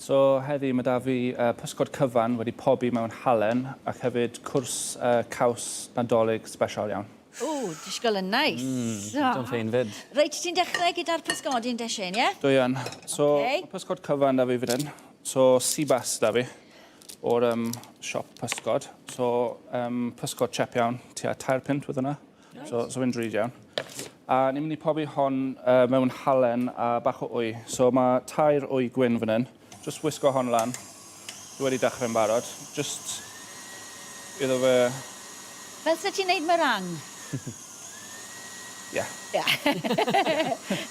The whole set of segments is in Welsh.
So heddi mae da fi pysgod cyfan wedi pobi mewn halen ac hefyd cwrs caws nadolig special iawn. Ww, disgwyl yn neis. Don't fein fyd. Reit, ti'n dechrau gyda'r pysgodyn desyn, ie? Dwi yn. So, Okay. pysgod cyfan da fi fan hyn. So, sibas da fi o'r siop pysgod. So, pysgod chep iawn, tua 3 pint fydd hwnna. So fi'n drud iawn. A ni'n mynd i pobi hon mewn halen a bach o wy. So, mae 2 wy gwyn fan hyn. Just wisgo hon lan. Dwi wedi dechrau'n barod. Just iddo fe... Fel sa ti'n neud meringue? Ie.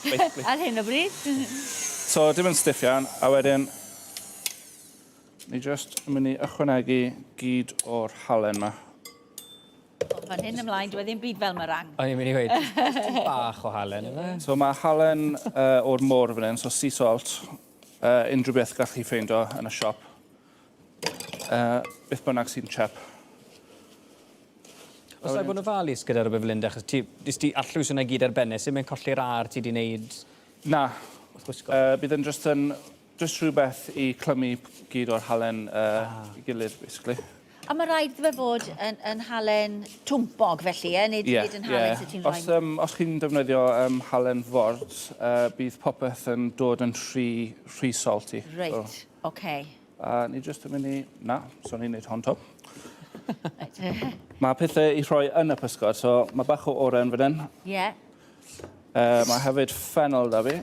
Basically. Ar hyn o bryd? So, dim yn stiff iawn, a wedyn ni just yn mynd i ychwanegu gyd o'r halen yma. Fan hyn ymlaen, dwi ddim byd fel meringue. O'n i'n mynd i weid, bach o halen, yma. So, mae halen o'r môr fan hyn, so sea salt. Unrhyw beth gall chi ffeindio yn y siop. Beth bynnag sy'n chep. Os rhaid bod yn ofalus gyda'r beflinde, achos dis ti allws yna gyd ar benne, sy'n mynd colli'r ar ti di wneud... Na. Wrth gwisgo? Bydd yn just rhywbeth i clymu gyd o'r halen i gilydd, basically. A mae rhaid fe fod yn halen twmpog felly, nid yn halen sydd ti'n rhoi? Os chi'n defnyddio halen ford, bydd popeth yn dod yn rhy salty. Reit, oce. A ni just yn mynd i... Na, so ni'n neud hon to. Mae pethau i rhoi yn y pysgod, so mae bach o oren fan hyn. Ie. Mae hefyd ffenol da fi.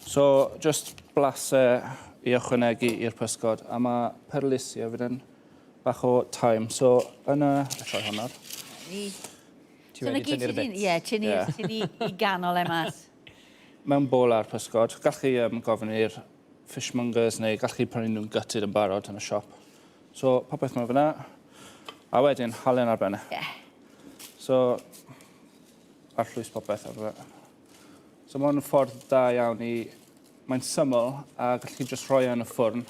So, just blasau i ychwanegu i'r pysgod. A mae perlysia fan hyn, bach o thyme. So, yn y... Rhoi hwnna. Ti wedi tynnu'r bit? Ie, tynnu i ganol e mas. Mewn bol ar pysgod. Gall chi gofyn i'r fishmongers neu gall chi prynu nhw'n gutted yn barod yn y siop. So, popeth mewn fyna. A wedyn, halen ar benne. Ie. So, arllwys popeth ar fe. So, mae'n ffordd da iawn i... Mae'n syml, a gall chi just rhoi yn y ffwrn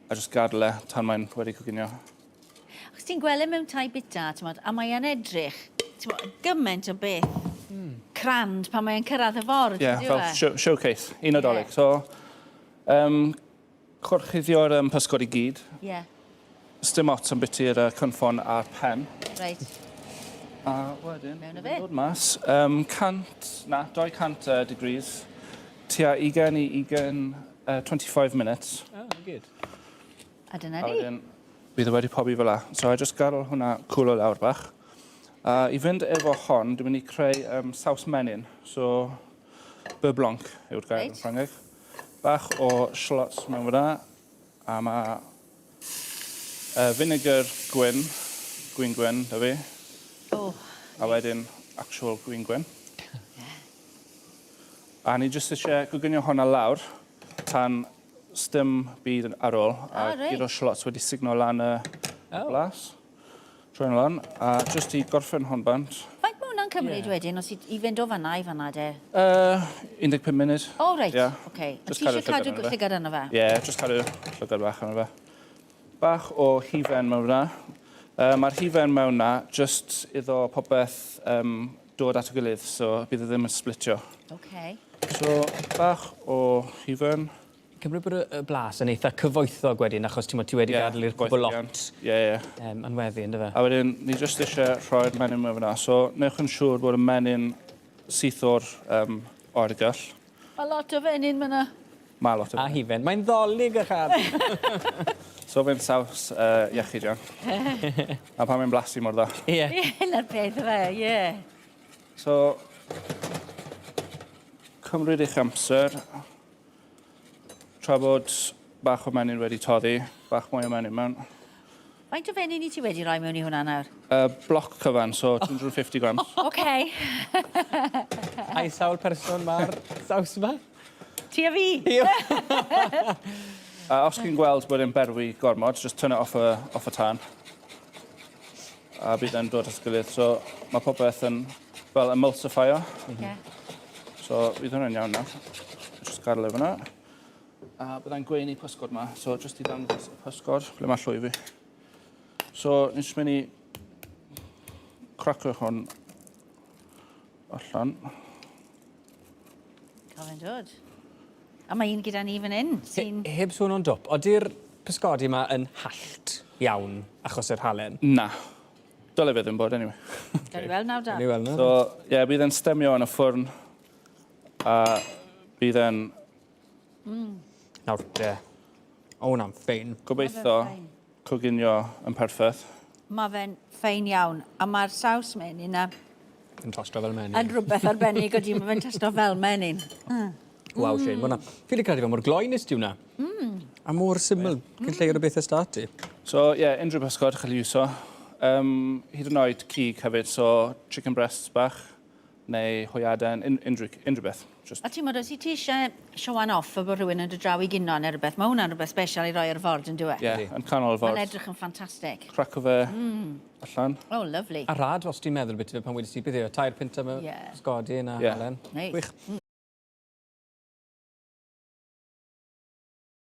a just gadael e tan mae'n wedi coginio. Achos ti'n gweld mewn tai bita, a mae'n edrych, gymaint o beth crand pan mae'n cyrraedd y ford. Ie, fel showcase, un nadolig. So, cwrchuddio'r pysgod i gyd. Ie. Stim ots yn bytu'r cynffon a'r pen. Reit. A wedyn, Mewn o fe. dod mas, 200 degrees, tua 20 i 25 minutes. Oh, good. A dyna A ni. wedyn, bydd wedi pobi fel la. So, I just gadael hwnna cwlo lawr bach. I fynd efo hon, dwi'n mynd i creu saws menyn. So, beurre blanc yw'r gair yn Ffrangeg. Bach o schlots mewn fyna. A mae vinegar gwyn da fi. O. A wedyn actual gwyn. A ni jyst eisiau coginio hwnna lawr tan stim byd ar ôl. A gyda schlots wedi signo lan y blas. Troi'n lan. A jyst i gorffen hon bant. Faint mae hwnna'n cymryd wedyn, os i fynd o fanna i fanna de? 15 munud. O, reit, Ie. oce. A Just ti cadw eisiau cadw llygad arno fe. llygad arno fe? Ie, just cadw llygad bach arno fe. Bach o hifen mewn na. Mae'r hifen mewn na just iddo popeth dod at y gilydd, so bydd e ddim yn splitio. Oce. So, bach o hifen. Cymryd bod y blas yn eitha cyfoethog wedyn, achos ti wedi gadael i'r cwbl lot yn weddi, ynddo fe? A wedyn, ni just eisiau rhoi'r menyn mewn fyna. So, newch yn siŵr bod y menyn syth o'r oergell. Mae lot o fenyn myna. Mae lot o A hifen. Mae'n ddolig y chad. So, fe'n saws iechyd iawn. A pan mae'n blasu mor dda. Ie. Ie, na'r peth fe, ie. So, cymryd eich amser. Tra bod bach o menyn wedi toddi, bach mwy o menyn mewn. Faint o fenyn i ti wedi rhoi mewn i hwnna nawr? Bloc cyfan, so 250 grams. Oce. Ai sawl person mae'r saws yma? Ti a fi? Os chi'n gweld bod e'n berwi gormod, just turn it off y tân. A bydd e'n dod at gilydd. So, mae popeth yn fel emulsifier. So, bydd hwnna'n iawn nawr. Just gadael efo hwnna. A byddai'n gweini pysgod yma. So, just i ddangos y pysgod, ble mae llwy fi. So, ni'n just mynd i cracio hwn allan. Cael fe'n dod. A mae un gyda ni fan hyn, sy'n... Heb sôn o'n dwp, oeddi'r pysgodi yma yn hallt iawn achos yr halen? Na. Dyle fe ddim bod, anyway. Gael i weld nawr da. Ni weld nhw. So, ie, bydd e'n stemio yn y ffwrn. A bydd e'n Nawr, o hwnna'n ffein. gobeithio coginio yn perffaith. Mae fe'n ffein iawn. A mae'r saws menyn a... Yn tosto fel menyn. Yn rhywbeth arbennig o di, mae fe'n testo fel menyn. Waw, Shane, ma' hwnna... Fi wedi credu fe mor gloi nes di hwnna. A mor syml, cyn lleir o beth ystati. So, ie, unrhyw pysgod chael ei iwso. Hyd yn oed cig hefyd, so chicken breasts bach, neu hwyaden, unrhyw beth. A ti'n modd, os i ti eisiau show one off o bod rhywun yn dod draw i gino neu rhywbeth, mae hwnna'n rhywbeth special i roi ar y ford yn dweud. Ie, yn canol y ford. Mae'n edrych yn ffantastig. Craco fe allan. Oh, lovely. A rad, os ti'n meddwl beth pan wedi si beth yw, tair pint am y pysgodi na halen. Neis. Gwych.